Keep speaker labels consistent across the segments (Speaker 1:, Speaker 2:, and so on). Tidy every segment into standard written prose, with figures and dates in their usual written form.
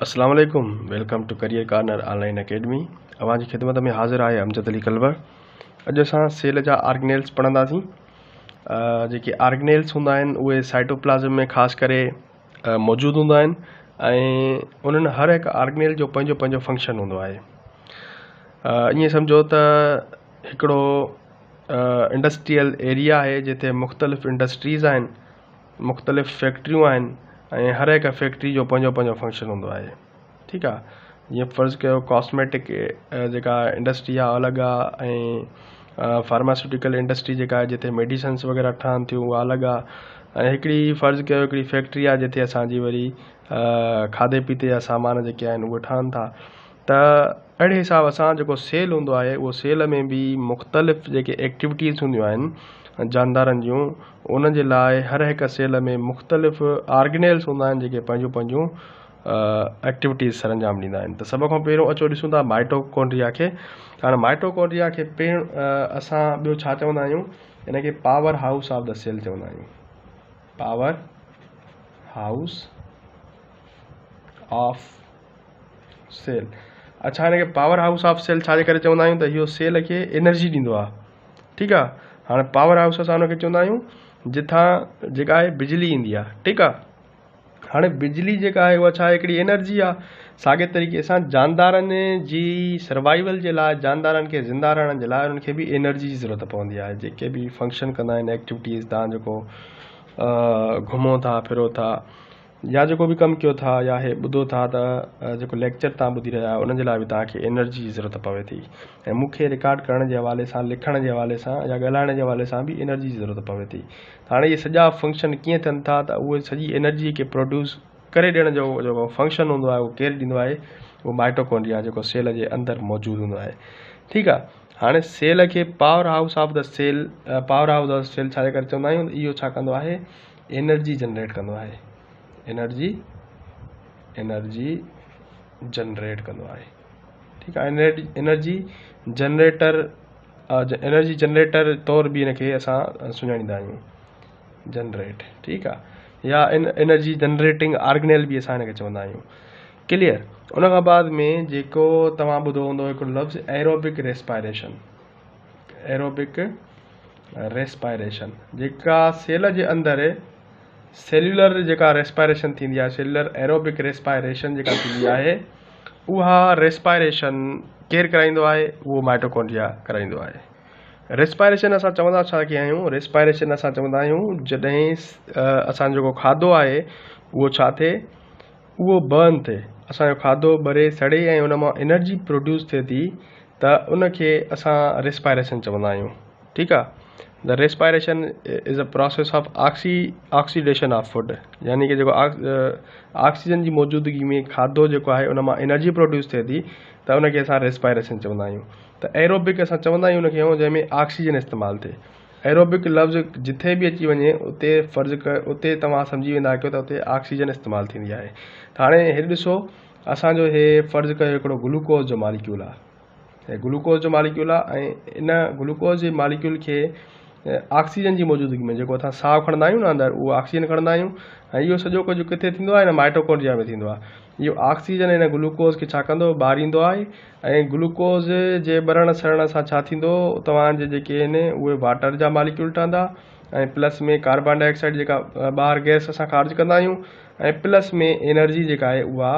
Speaker 1: अस्सलाम वालेकुम, welcome to career corner online academy. अवां जी ख़िदमत में हाज़िर आहे अमजद अली कलवर। अॼु असां सेल जा ऑर्गेनेल्स पढ़ंदासीं। जेके ऑर्गेनेल्स हूंदा आहिनि उहे साइटोप्लाज़म में ख़ासि करे मौजूदु हूंदा आहिनि ऐं उन्हनि हर हिकु ऑर्गेनेल जो पंहिंजो पंहिंजो फंक्शन हूंदो आहे। ईअं सम्झो त हिकिड़ो इंडस्ट्रियल एरिया आहे जिते मुख़्तलिफ़ इंडस्ट्रीज़ आहिनि, मुख़्तलिफ़ फैक्ट्रियूं आहिनि ऐं हर हिकु फैक्ट्री जो पंहिंजो पंहिंजो फंक्शन हूंदो आहे। ठीकु आहे। जीअं फ़र्ज़ु कयो कॉस्मेटिक जेका इंडस्ट्री आहे अलॻि आहे ऐं फार्मास्यूटिकल इंडस्ट्री जेका आहे जिते मेडिसिन्स वग़ैरह ठहनि थियूं उहा अलॻि आहे। ऐं हिकिड़ी फ़र्ज़ु कयो हिकिड़ी फैक्ट्री आहे जिते असांजी वरी खाधे पीते जा सामान जेके आहिनि उहे ठहनि था। त अहिड़े हिसाब सां जेको सेल हूंदो आहे उहो सेल में बि मुख़्तलिफ़ जेके एक्टिविटीज़ हूंदियूं आहिनि जानदारनि जूं, उन जे लाइ हर हिकु सेल में मुख़्तलिफ़ ऑर्गेनेल्स हूंदा आहिनि जेके पंहिंजूं पंहिंजूं एक्टिविटीज़ सरंजाम ॾींदा आहिनि। त सभ खां पहिरियों अचो ॾिसूं था माइटोकॉन्ड्रिया खे। हाणे माइटोकॉन्ड्रिया खे असां ॿियो छा चवंदा आहियूं, इन खे power house of the cell चवंदा आहियूं। Power house of cell. अच्छा, हिन खे पावर हाउस ऑफ सेल छा जे करे चवंदा आहियूं त इहो सेल खे एनर्जी ॾींदो आहे। ठीकु आहे। हाणे पावर हाउस असां हुनखे चवंदा आहियूं जिथां जेका आहे बिजली ईंदी आहे। ठीकु आहे। हाणे बिजली जेका आहे उहा छा आहे, हिकिड़ी एनर्जी आहे। साॻे तरीक़े सां जानदारनि जी सर्वाइवल जे लाइ, जानदारनि खे ज़िंदा रहण जे लाइ उन्हनि खे बि एनर्जी जी ज़रूरत पवंदी आहे। जेके बि फंक्शन कंदा आहिनि, एक्टिविटीज़, तव्हां जेको घुमो था फिरो था या जेको बि कमु कयो था या हे ॿुधो था त जेको लेक्चर तव्हां ॿुधी रहिया आहियो उन जे लाइ बि तव्हांखे एनर्जी जी ज़रूरत पवे थी। ऐं मूंखे रिकॉर्ड करण जे हवाले सां, लिखण जे हवाले सां या ॻाल्हाइण जे हवाले सां बि एनर्जी जी ज़रूरत पवे थी। हाणे इहे सॼा फंक्शन कीअं थियनि था त उहे सॼी एनर्जी खे प्रोड्यूस करे ॾियण जो जेको फंक्शन हूंदो आहे उहो केरु ॾींदो आहे, उहो माइटोकॉन्ड्रिया जेको सेल जे अंदरि मौजूदु हूंदो आहे। ठीकु आहे। हाणे सेल खे power house of the cell, power house of cell छा जे करे चवंदा आहियूं, इहो छा कंदो आहे, एनर्जी जनरेट कंदो आहे। एनर्जी जनरेट कंदो आहे। ठीकु आहे। एनर्जी जनरेटर तौर बि हिनखे असां सुञाणींदा आहियूं, जनरेट। ठीकु आहे। या एनर्जी जनरेटिंग ऑर्गेनेल बि असां हिनखे चवंदा आहियूं। क्लियर। उन खां बाद में जेको तव्हां ॿुधो हूंदो हिकिड़ो लफ़्ज़ एरोबिक रेस्पायरेशन। एरोबिक रेस्पायरेशन जेका सेल जे अंदरि सेल्युलर जेका रेस्पायरेशन थींदी आहे, सेल्युलर एरोबिक रेस्पायरेशन जेका थींदी आहे, उहा रेस्पायरेशन केरु कराईंदो आहे, उहो माइटोकॉन्ड्रिया कराईंदो आहे। रेस्पायरेशन असां चवंदा छा की आहियूं, रेस्पायरेशन असां चवंदा आहियूं जॾहिं असांजो जेको खाधो आहे उहो छा थिए, उहो बर्न थिए। असांजो खाधो ॿरे सड़े ऐं उन मां एनर्जी प्रोड्यूस थिए थी त उनखे असां रेस्पायरेशन चवंदा आहियूं। ठीकु आहे। The respiration is a process of oxidation of food, यानी कि जेको ऑक्सीजन जी मौजूदगी में खाधो जेको आहे उन मां एनर्जी प्रोड्यूस थिए थी त उनखे असां रेस्पायरेशन चवंदा आहियूं। त एरोबिक असां चवंदा आहियूं उनखे जंहिंमें ऑक्सीजन इस्तेमालु थिए। एरोबिक लफ़्ज़ जिथे बि अची वञे उते फ़र्ज़ु उते तव्हां सम्झी वेंदा कयो त उते ऑक्सीजन इस्तेमालु थींदी आहे। त हाणे हेॾे ॾिसो, असांजो हे फ़र्ज़ु कयो हिकिड़ो ग्लूकोज़ जो मालिक्यूल आहे। हे ग्लूकोज़ जो मालिक्यूल आहे ऐं इन ग्लूकोज़ जे मालिक्यूल खे ऑक्सीजन जी मौजूदगी में जेको असां साहु खणंदा आहियूं न अंदरि, उहो ऑक्सीजन खणंदा आहियूं ऐं इहो सॼो कुझु किथे थींदो आहे, न माइटोकॉन्ड्रिया में थींदो आहे। इहो ऑक्सीजन हिन ग्लूकोज़ खे छा कंदो, ॿारींदो आहे ऐं ग्लूकोज़ जे ॿरण सड़ण सां छा थींदो, तव्हांजे जेके आहिनि उहे वाटर जा मालिक्यूल ठहंदा ऐं प्लस में कार्बन डाइऑक्साइड जेका ॿाहिरि गैस असां ख़ारिज कंदा आहियूं ऐं प्लस में एनर्जी जेका आहे उहा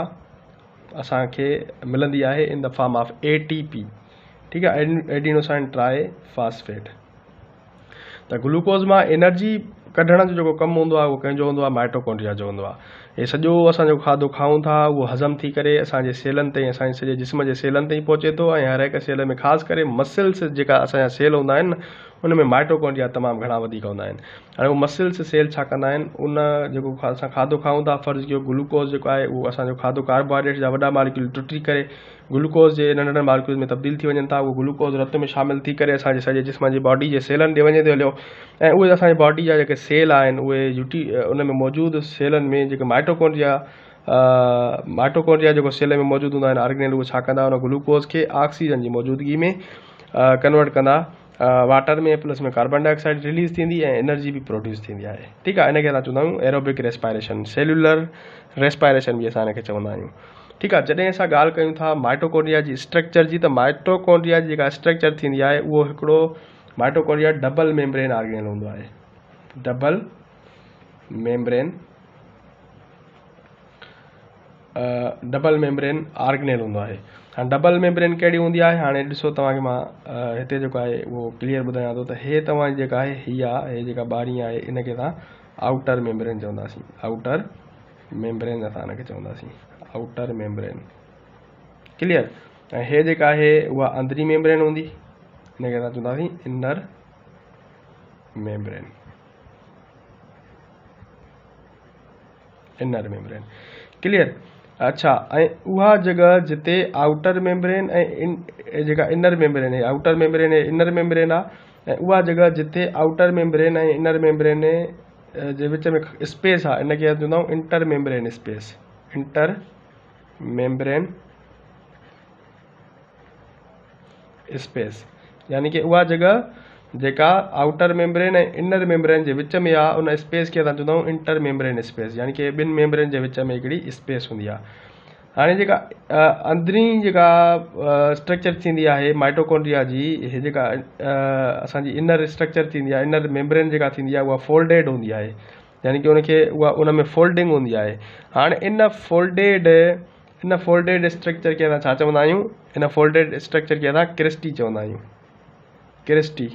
Speaker 1: असांखे मिलंदी आहे in the form of ATP। ठीकु आहे। Adenosine try phosphate. त ग्लूकोज़ मां एनर्जी कढण जो जेको कमु हूंदो आहे उहो कंहिंजो हूंदो आहे, माइटोकॉन्ड्रिया जो हूंदो आहे। हे सॼो असां जेको खाधो खाऊं था उहो हज़म थी करे असांजे सेलनि ताईं, असांजे सॼे जिस्म जे सेलनि ताईं पहुचे थो ऐं हर हिकु सेल में ख़ासि करे मसल्स जेका असांजा सेल हूंदा आहिनि न, उन में माइटोकॉन्ड्रिया तमामु घणा वधीक हूंदा आहिनि। हाणे उहे मसल्स सेल छा कंदा आहिनि, उन जेको असां खाधो खाऊं था, फ़र्ज़ु कयो ग्लूकोज़ जेको आहे उहो असांजो खाधो कार्बोहाइड्रेट जा वॾा मालिक्यूल टुटी करे ग्लूकोज़ जे नंढनि मालिक्यूल में तब्दील थी वञनि था। उहो ग्लूकोज़ रत में शामिलु थी करे असांजे सॼे जिस्म जी बॉडी जे सेलनि ॾे वञे थो हलियो ऐं उहे असांजी बॉडी जा जेके सेल आहिनि उहे उन में मौजूदु सेलनि में जेके माइटोकॉन्ड्रिया जेको सेल में मौजूदु हूंदा आहिनि ऑर्गेनेल, उहे छा कंदा, उन ग्लूकोज़ खे ऑक्सीजन जी मौजूदगी में कन्वर्ट कंदा वाटर में, प्लस में कार्बन डाइऑक्साइड रिलीज़ थींदी ऐं एनर्जी बि प्रोड्यूस थींदी आहे। ठीकु आहे। इनखे असां चवंदा आहियूं एरोबिक रेस्पायरेशन। सेल्युलर रेस्पायरेशन बि असां हिनखे चवंदा आहियूं। ठीकु आहे। जॾहिं असां ॻाल्हि कयूं था माइटोकॉन्ड्रिया जी स्ट्रक्चर जी, त माइटोकॉन्ड्रिया जी जेका स्ट्रक्चर थींदी आहे उहो हिकिड़ो माइटोकॉन्ड्रिया डबल मेम्ब्रेन ऑर्गेनेल हूंदो आहे। डबल मेम्ब्रेन ऑर्गेनेल हूंदो आहे। हाणे डबल मेम्ब्रेन कहिड़ी हूंदी आहे, हाणे ॾिसो तव्हांखे मां हिते जेको आहे उहो क्लियर ॿुधायां थो। त हे तव्हांजी जेका आहे हीअ आहे, हे जेका ॿारी आहे इनखे असां आउटर मेम्ब्रेन चवंदासीं। आउटर मेम्ब्रेन असां हिनखे चवंदासीं, आउटर मेम्ब्रेन। क्लियर। ऐं हे जेका आहे उहा अंदरी मेम्ब्रेन हूंदी, हिनखे असां चवंदासीं inner membrane. Inner membrane. Clear. अच्छा, ऐं उहा जगह जिते आउटर मेम्ब्रेन ऐं जेका इनर मेम्ब्रेन आहे, आउटर मेम्ब्रेन ऐं इनर मेम्ब्रेन आहे, ऐं उहा जगह जिते आउटर मेम्ब्रेन ऐं इनर मेम्ब्रेन जे विच में स्पेस आहे, इनखे चवंदा आहियूं inter membrane space. Inter membrane space, यानी कि उहा जगह जेका आउटर मेम्ब्रेन ऐं इनर मेम्ब्रेन जे विच में आहे, उन स्पेस खे असां चवंदा आहियूं इंटर मेम्ब्रेन स्पेस, यानी कि ॿिनि मेम्ब्रेन जे विच में हिकिड़ी स्पेस हूंदी आहे। हाणे जेका अंदरी जेका स्ट्रक्चर थींदी आहे माइटोकॉन्ड्रिया जी, हे जेका असांजी इनर स्ट्रक्चर थींदी आहे, इनर मेम्ब्रेन जेका थींदी आहे उहा फोल्डेड हूंदी आहे, यानी कि उनखे उहा उन में फोल्डिंग हूंदी आहे। हाणे इन फोल्डेड स्ट्रक्चर खे असां छा चवंदा आहियूं, इन फोल्डेड स्ट्रक्चर खे असां क्रिस्टी चवंदा आहियूं। क्रिस्टी।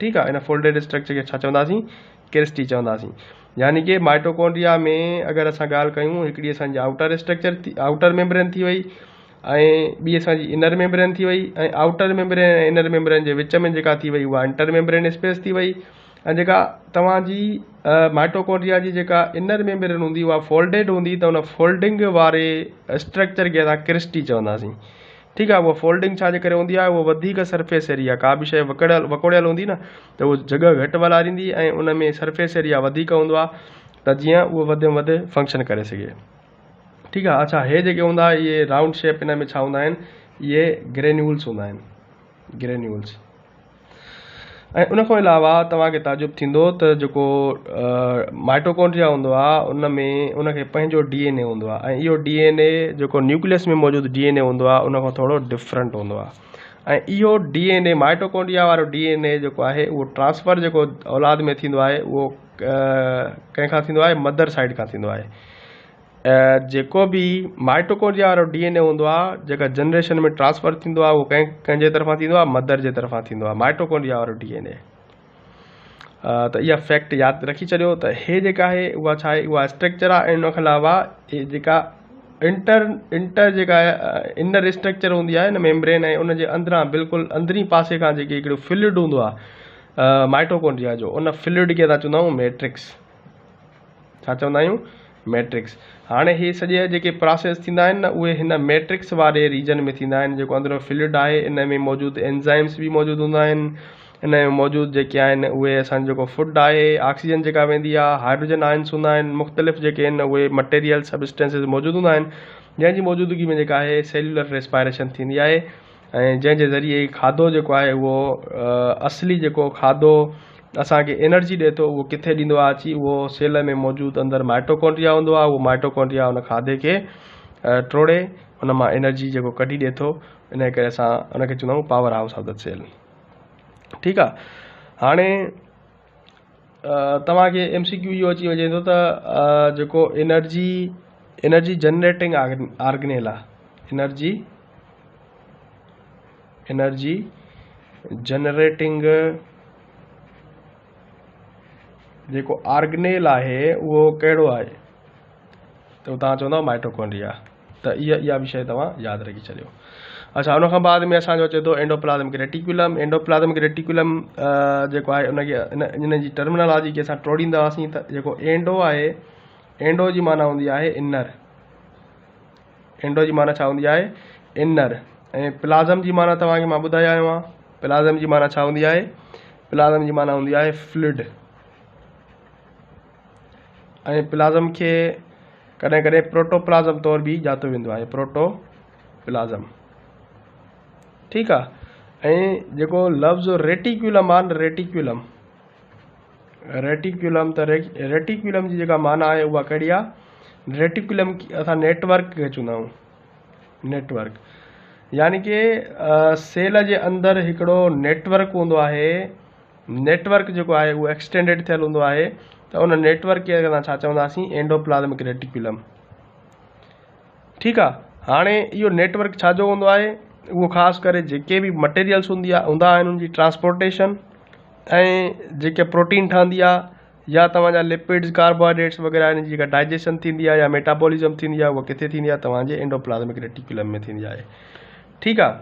Speaker 1: ठीकु आहे। इन फोल्डेड स्ट्रक्चर खे छा चवंदासीं, क्रिस्टी चवंदासीं। यानी कि माइटोकॉन्ड्रिया में अगरि असां ॻाल्हि कयूं, हिकिड़ी असांजी आउटर स्ट्रक्चर आउटर मेम्ब्रेन थी वई, ऐं ॿी असांजी इनर मेम्ब्रेन थी वई, ऐं आउटर मेम्ब्रेन ऐं इनर मेम्ब्रेन जे विच में जेका थी वई उहा इंटर मेम्ब्रेन स्पेस थी वई। ऐं जेका तव्हांजी माइटोकॉन्ड्रिया जी जेका इनर मेम्ब्रेन हूंदी उहा फोल्डेड हूंदी, त उन फोल्डिंग वारे स्ट्रक्चर खे असां क्रिस्टी चवंदासीं। ठीकु आहे। उहा फोल्डिंग छाजे करे हूंदी आहे, उहो वधीक सरफेस एरिया, का बि शइ वकोड़ियल हूंदी न, त उहो जॻह घटि वलारींदी ऐं उन में सरफेस एरिया वधीक हूंदो आहे, त जीअं उहो वधि में वधि फंक्शन करे सघे। ठीकु आहे। अच्छा, हे जेके हूंदा इहे राउंड शेप, इन में छा हूंदा आहिनि, इहे ग्रेन्यूल्स हूंदा आहिनि, ग्रेन्यूल्स। ऐं उन खां अलावा तव्हांखे ताजुब थींदो त जेको माइटोकॉन्ड्रिया हूंदो आहे उन में उनखे पंहिंजो DNA हूंदो आहे, ऐं इहो DNA जेको न्यूक्लियस में मौजूदु DNA हूंदो आहे उन खां थोरो डिफरेंट हूंदो आहे। ऐं इहो DNA माइटोकॉन्ड्रिया वारो DNA जेको आहे उहो ट्रांसफर जेको औलाद में थींदो आहे उहो कंहिंखां थींदो आहे, मदर साइड खां थींदो आहे। जेको बि माइटोकॉन्ड्रिया वारो DNA हूंदो आहे, जेका जनरेशन में ट्रांसफर थींदो आहे, उहो कंहिंजे तरफ़ां थींदो आहे, मदर जे तरफ़ां थींदो आहे, माइटोकॉन्ड्रिया वारो DNA। त इहा फैक्ट यादि रखी छॾियो। त हे जेका आहे उहा छा आहे, उहा स्ट्रक्चर आहे। ऐं उन खां अलावा हे जेका इंटर जेका इनर स्ट्रक्चर हूंदी आहे न मेम्ब्रेन, ऐं उन जे अंदरां बिल्कुलु अंदरी पासे खां जेकी हिकिड़ो फ्लूइड हूंदो आहे माइटोकॉन्ड्रिया जो, उन फ्लूइड खे असां चवंदा आहियूं मैट्रिक्स। छा चवंदा आहियूं, मैट्रिक्स। हाणे हे सॼे जेके प्रोसेस थींदा आहिनि न, उहे हिन मैट्रिक्स वारे रीजन में थींदा आहिनि। जेको अंदरो फ्लूइड आहे इन में मौजूदु एंजाइम्स बि मौजूदु हूंदा आहिनि, इन में मौजूदु जेके आहिनि उहे असांजो जेको फूड आहे, ऑक्सीजन जेका वेंदी आहे, हाइड्रोजन आयन्स हूंदा आहिनि, मुख़्तलिफ़ जेके आहिनि उहे मटेरियल सबस्टेंसिस मौजूदु हूंदा आहिनि, जंहिंजी मौजूदगी में जेका आहे सेल्युलर रेस्पायरेशन थींदी आहे, ऐं जंहिंजे ज़रिए खाधो जेको आहे उहो असली जेको खाधो असांखे एनर्जी ॾिए थो उहो किथे ॾींदो आहे अची, उहो सेल में मौजूदु अंदरि माइटोकॉन्ड्रिया हूंदो आहे। उहो माइटोकॉन्ड्रिया उन खाधे खे टोड़े उन मां एनर्जी जेको कढी ॾिए थो, इन करे असां उनखे चवंदा आहियूं power house of the cell. ठीकु आहे। हाणे तव्हांखे MCQ इहो अची वञे थो त जेको एनर्जी जनरेटिंग ऑर्गेनेल आहे, एनर्जी जनरेटिंग जेको ऑर्गेनेल आहे उहो कहिड़ो आहे, त तव्हां चवंदव माइटोकॉन्ड्रिया। त इहा बि शइ तव्हां यादि रखी छॾियो। अच्छा, उन खां बाद में असांजो अचे थो एंडोप्लाज़मिक रेटिकुलम। एंडोप्लाज़मिक रेटिकुलम जेको आहे उनखे इन जी टर्मिनोलॉजी खे असां टोड़ींदासीं त जेको एंडो आहे, एंडो जी माना हूंदी आहे इनर। एंडो जी माना छा हूंदी आहे, इनर। ऐं प्लाज़म जी माना तव्हांखे मां ॿुधायो आहियो आहे। प्लाज़म जी माना छा हूंदी आहे, प्लाज़म जी माना हूंदी आहे फ्लूइड। ऐं प्लाज़म खे कॾहिं कॾहिं प्रोटोप्लाज़म तौरु बि ॼातो वेंदो आहे, प्रोटोप्लाज़म। ठीकु आहे। ऐं जेको लफ़्ज़ रेटिकुलम आहे न, रेटिकुलम त रेटिकुलम जी जेका माना आहे उहा कहिड़ी आहे, रेटिकुलम असां नेटवर्क खे चवंदा आहियूं, नेटवर्क यानी कि सेल जे अंदरि हिकिड़ो नेटवर्क हूंदो आहे। नेटवर्क जेको आहे उहो एक्सटेंडेड थियल हूंदो आहे, त उन नेटवर्क खे असां छा चवंदासीं, एंडोप्लाज़्मिक रेटिकुलम। ठीकु आहे। हाणे इहो नेटवर्क छाजो हूंदो आहे, उहो ख़ासि करे जेके बि मटेरियल्स हूंदा आहिनि उनजी ट्रांसपोर्टेशन, ऐं जेके प्रोटीन ठहंदी आहे या तव्हांजा लिपिड्स कार्बोहाइड्रेट्स वग़ैरह हिन जी जेका डाइजेशन थींदी आहे या मेटाबॉलिज़म थींदी आहे, उहा किथे थींदी आहे, तव्हांजे एंडोप्लाज़्मिक रेटिकुलम में थींदी आहे। ठीकु आहे।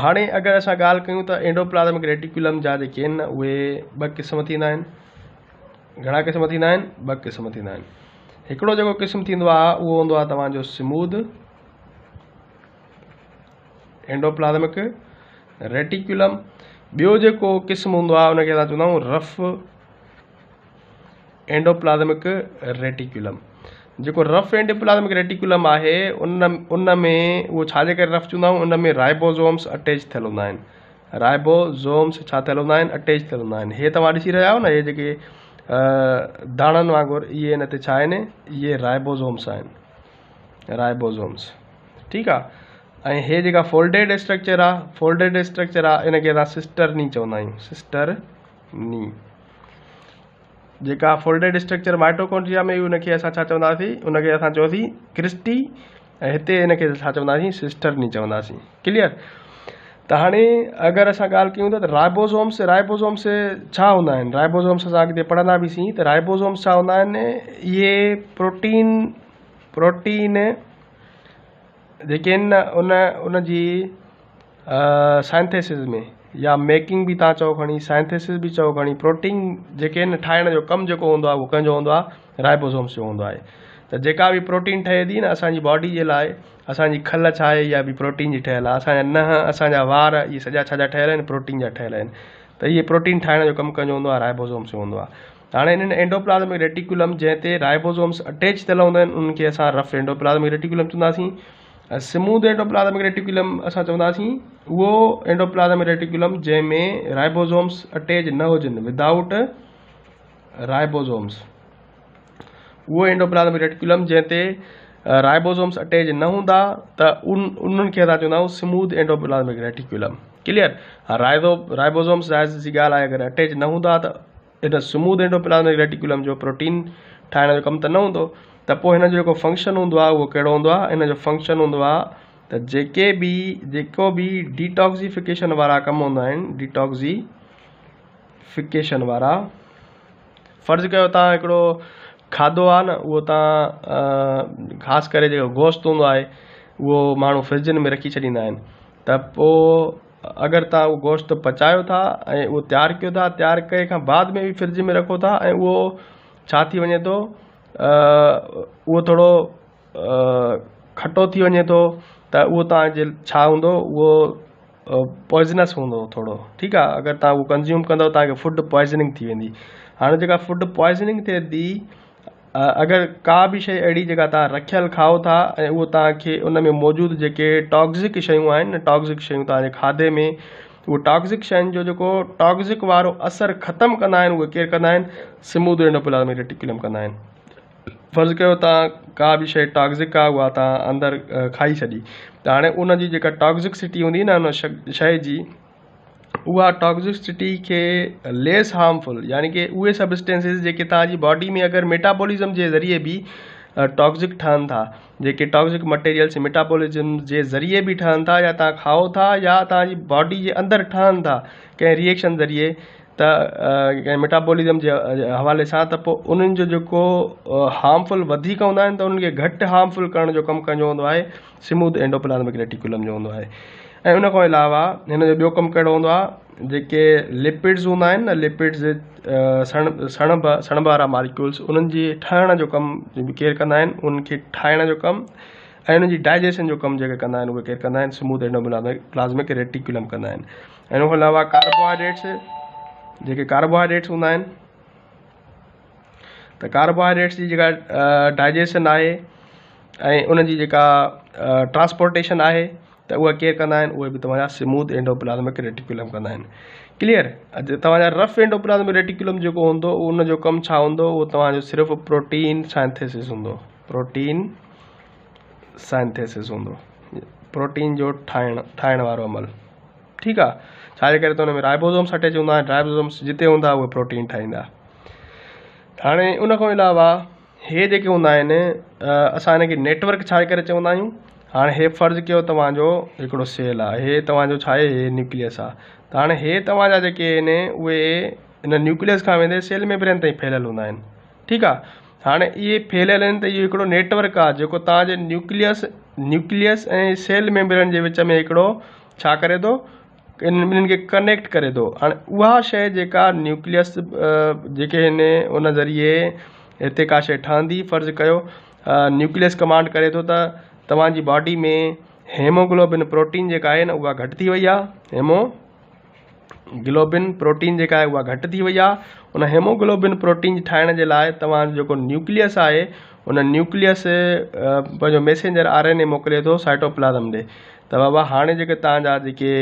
Speaker 1: हाणे अगरि असां ॻाल्हि कयूं त एंडोप्लाज़्मिक रेटिकुलम जा जेके आहिनि उहे ॿ क़िस्म थींदा आहिनि। घणा क़िस्म थींदा आहिनि? ॿ क़िस्म थींदा आहिनि। हिकिड़ो जेको क़िस्म थींदो आहे उहो हूंदो आहे तव्हांजो स्मूद एंडोप्लाज़्मिक रेटिकुलम। ॿियो जेको क़िस्म हूंदो आहे उनखे असां चवंदा आहियूं रफ एंडोप्लाज़्मिक रेटिकुलम। जेको रफ एंडोप्लाज़्मिक रेटिकुलम आहे उन में उहो छाजे करे रफ चवंदा आहियूं, उन में राइबोसोम्स अटैच थियल हूंदा आहिनि। राइबोसोम्स छा थियल हूंदा आहिनि? अटैच थियल हूंदा आहिनि। हे तव्हां ॾिसी रहिया आहियो न, हे जेके दाणनि वांगुरु इहे हिन ते छा आहिनि, इहे राइबोसोम्स आहिनि, राइबोसोम्स। ठीकु आहे। ऐं हे जेका फोल्डेड स्ट्रक्चर आहे इनखे असां सिस्टरनी चवंदा आहियूं, सिस्टरनी। जेका फोल्डेड स्ट्रक्चर माइटोकॉन्ड्रिया में उनखे असां छा चवंदासीं, उनखे असां चयोसीं क्रिस्टी, ऐं हिते हिनखे छा चवंदासीं, सिस्टरनी चवंदासीं। क्लियर। त हाणे अगरि असां ॻाल्हि कयूं था त राइबोसोम्स छा हूंदा आहिनि। राइबोसोम्स असां अॻिते पढ़ंदा बि सी। त राइबोसोम्स छा हूंदा आहिनि, इहे प्रोटीन जेके आहिनि उनजी साइंथेसिस में या मेकिंग बि तव्हां चओ खणी, साइंथेसिस बि चओ खणी, प्रोटीन जेके आहिनि ठाहिण जो कमु जेको हूंदो आहे उहो कंहिंजो हूंदो आहे, राइबोसोम्स जो हूंदो आहे। त जेका बि प्रोटीन ठहे थी न असांजी बॉडी जे लाइ, असांजी खल छा आहे, इहा बि प्रोटीन जी ठहियलु आहे। असांजा नह, असांजा वार, इहे सॼा छाजा ठहियल आहिनि, प्रोटीन जा ठहियल आहिनि। त इहे प्रोटीन ठाहिण जो कमु कंहिंजो हूंदो आहे, राइबोसोम्स जो हूंदो आहे। हाणे हिननि एंडोप्लाज़्मिक रेटिकुलम जंहिं ते राइबोसोम्स अटैच थियल हूंदा आहिनि उनखे असां रफ एंडोप्लाज़्मिक रेटिकुलम चवंदासीं। स्मूद एंडोप्लाज़्मिक रेटिकुलम असां चवंदासीं उहो एंडोप्लाज़्मिक रेटिकुलम जंहिंमें राइबोसोम्स अटैच न हुजनि, विदाउट राइबोसोम्स। उहो एंडोप्लाज़्मिक रेटिकुलम जंहिं ते राइबोसोम्स अटैच न हूंदा त उन्हनि खे असां चवंदा आहियूं smooth endoplasmic reticulum. Clear. Ribosomes जी ॻाल्हि आहे, अगरि अटैच न हूंदा त इन स्मूद एंडोप्लाज़्मिक रेटिकुलम जो प्रोटीन ठाहिण जो कमु त न हूंदो। त पोइ हिन जो जेको फंक्शन हूंदो आहे उहो कहिड़ो हूंदो आहे, हिन जो फंक्शन हूंदो आहे त जेको बि डिटॉक्सिफिकेशन वारा कम हूंदा आहिनि, डिटॉक्सिफिकेशन वारा, फ़र्ज़ु कयो तव्हां हिकिड़ो खाधो आहे न, उहो तव्हां ख़ासि करे जेको गोश्त हूंदो आहे उहो माण्हू फ्रिजनि में रखी छॾींदा आहिनि। त पोइ अगरि तव्हां उहो गोश्त पचायो था ऐं उहो तयारु कयो था, तयारु करण खां बाद में बि फ्रिज में रखो था ऐं उहो छा थी वञे थो, उहो थोरो खटो थी वञे थो, त उहो तव्हांजे छा हूंदो, उहो पॉइज़नस हूंदो थोरो। ठीकु आहे। अगरि तव्हां उहो कंज़्यूम कंदव तव्हांखे फूड पॉइज़निंग थी वेंदी। हाणे जेका फूड पॉइज़निंग थिए थी, अगरि का बि शइ अहिड़ी जेका तव्हां रखियल खाओ था ऐं उहो तव्हांखे उन में मौजूदु जेके टॉक्सिक शयूं आहिनि, टॉक्सिक शयूं तव्हांजे खाधे में, उहो टॉक्सिक शयुनि जो जेको टॉक्सिक वारो असरु ख़तमु कंदा आहिनि, उहे केरु कंदा आहिनि, स्मूद एंडोप्लाज़्मिक रेटिकुलम कंदा आहिनि। फ़र्ज़ु कयो तव्हां का बि शइ टॉक्सिक आहे उहा तव्हां अंदरि खाई छॾी, त हाणे उनजी जेका टॉक्सिसिटी हूंदी न उन शइ जी, उहा टॉक्सिसिटी खे लेस हार्मफुल, यानी कि उहे सब्सटेंसिस जेके तव्हांजी बॉडी में अगरि मेटाबॉलिज़म जे ज़रिए बि टॉक्सिक ठहनि था, जेके टॉक्सिक मटेरियल्स मेटाबॉलिज़म जे ज़रिए बि ठहनि था, या तव्हां खाओ था या तव्हांजी बॉडी जे अंदरि ठहनि था कंहिं रिएक्शन ज़रिए, त कंहिं मेटाबॉलिज़म जे हवाले सां, त पोइ उन्हनि जो जेको हार्मफुल वधीक हूंदा आहिनि त उन्हनि खे घटि हार्मफुल करण जो कमु कंजो हूंदो आहे, स्मूद एंडोप्लाज़्मिक रेटिकुलम जो हूंदो आहे। ऐं उन खां अलावा हिन जो ॿियो कमु कहिड़ो हूंदो आहे, जेके लिपिड्स हूंदा आहिनि न, लिपिड्स सणभ वारा मालिक्यूल्स, उन्हनि जी ठाहिण जो कमु केरु कंदा आहिनि, उनखे ठाहिण जो कमु ऐं उन्हनि जी डाइजेशन जो कमु जेके कंदा आहिनि उहे केरु कंदा आहिनि, स्मूद एंडोप्लाज़्मिक रेटिकुलम कंदा आहिनि। ऐं उन खां अलावा कार्बोहाइड्रेट्स हूंदा आहिनि, त कार्बोहाइड्रेट्स जी जेका डाइजेशन आहे ऐं उनजी जेका ट्रांसपोर्टेशन आहे, त उहा केरु कंदा आहिनि, उहे बि तव्हांजा स्मूद एंडोप्लाज़्मिक रेटिकुलम कंदा आहिनि। क्लियर। तव्हांजा रफ एंडोप्लाज़्मिक रेटिकुलम जेको हूंदो उन जो कमु छा हूंदो, उहो तव्हांजो सिर्फ़ु प्रोटीन साइंथेसिस हूंदो, प्रोटीन साइंथेसिस हूंदो, प्रोटीन जो ठाहिण वारो अमल। ठीकु आहे, छाजे करे त हुन में राइबोसोम्स अटैच हूंदा आहिनि, राइबोसोम्स जिते हूंदा उहे प्रोटीन ठाहींदा। हाणे उन खां अलावा हे जेके हूंदा आहिनि असां हिनखे नेटवर्क छाजे करे चवंदा आहियूं। हाणे हे फ़र्ज़ु कयो तव्हांजो हिकिड़ो सेल आहे, हे तव्हांजो छा आहे, हे न्यूक्लियस आहे। त हाणे हे तव्हांजा जेके आहिनि उहे इन न्यूक्लियस खां वेंदे सेल मेम्ब्रेन ताईं फैलियल हूंदा आहिनि। ठीकु आहे, हाणे इहे फैलियल आहिनि त इहो हिकिड़ो नेटवर्क आहे जेको तव्हांजे न्यूक्लियस ऐं सेल मेम्ब्रेन जे विच में हिकिड़ो छा करे थो, इन्हनि खे कनेक्ट करे थो। हाणे उहा शइ जेका न्यूक्लियस जेके आहिनि उन ज़रिए हिते का शइ ठहंदी, फ़र्ज़ु कयो न्यूक्लियस कमांड करे थो त तव्हांजी बॉडी में हेमोग्लोबिन प्रोटीन जेका आहे न उहा घटि थी वई आहे, हेमोग्लोबिन प्रोटीन जेका आहे उहा घटि थी वई आहे। उन हेमोग्लोबिन प्रोटीन ठाहिण जे लाइ तव्हांजो जेको न्यूक्लियस आहे उन न्यूक्लियस पंहिंजो मैसेंजर RNA मोकिले थो साइटोप्लाज़म ॾे त बाबा हाणे जेके तव्हांजा जेके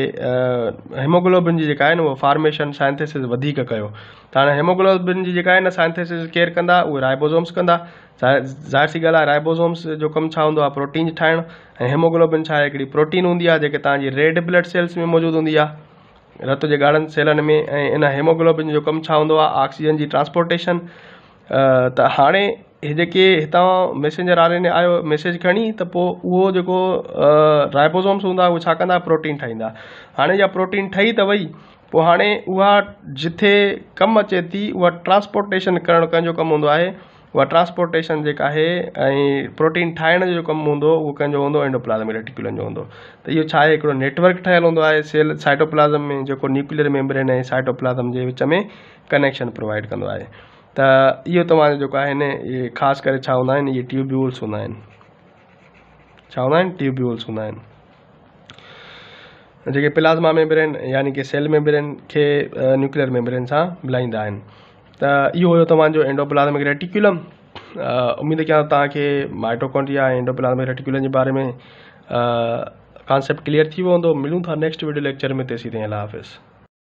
Speaker 1: हेमोग्लोबिन जी जेका आहे न उहा फॉर्मेशन साइंथेसिस वधीक कयो। त हाणे हेमोग्लोबिन जी जेका आहे न साइंथेसिस केरु कंदा, उहे राइबोसोम्स कंदा। ज़ाहिर सी ॻाल्हि आहे, राइबोसोम्स जो कमु छा हूंदो आहे, प्रोटीन ठाहिणु, ऐं हेमोग्लोबिन छा आहे, हिकिड़ी प्रोटीन हूंदी आहे जेके तव्हांजी रेड ब्लड सेल्स में मौजूदु हूंदी आहे, रत जे ॻाढ़नि सेलनि में। ऐं इन हेमोग्लोबिन जो कमु छा हूंदो आहे, ऑक्सीजन जी ट्रांसपोर्टेशन। त हाणे हे जेके हितां मैसेंजर RNA आयो मैसेज खणी, त पोइ उहो जेको राइबोसोम्स हूंदा उहे छा कंदा, प्रोटीन ठाहींदा। हाणे इहा प्रोटीन ठही त वई, पोइ हाणे उहा जिथे कमु अचे थी उहा ट्रांसपोर्टेशन करणु कंहिंजो कमु हूंदो आहे, उहा ट्रांसपोर्टेशन जेका आहे ऐं प्रोटीन ठाहिण जो कमु हूंदो उहो कंहिंजो हूंदो, एंडोप्लाज़्मिक रेटिकुलम जो हूंदो। त इहो छा आहे, हिकिड़ो नेटवर्क ठहियलु हूंदो आहे सेल साइटोप्लाज़म में जेको न्यूक्लियर मेम्ब्रेन ऐं साइटोप्लाज़म जे विच में कनेक्शन प्रोवाइड कंदो आहे। त इहो तव्हांजो जेको आहे न इहे ख़ासि करे छा हूंदा आहिनि, इहे ट्यूब्यूल्स हूंदा आहिनि। छा हूंदा आहिनि, ट्यूब्यूल्स हूंदा आहिनि जेके प्लाज़्मा मेम्ब्रेन यानी कि सेल मेम्ब्रेन खे न्यूक्लियर मेम्ब्रेन सां मिलाईंदा आहिनि। त इहो हुयो तव्हांजो एंडोप्लाज़्मिक रेटिकुलम। उमेद कयां तव्हांखे माइटोकॉन्ड्रिया ऐं एंडोप्लाज़्मिक रेटिकुलम जे बारे में कॉन्सेप्ट क्लियर थी वियो हूंदो। मिलूं था नेक्स्ट वीडियो लेक्चर में, तेसीं ताईं अल्लाह हाफ़िज़।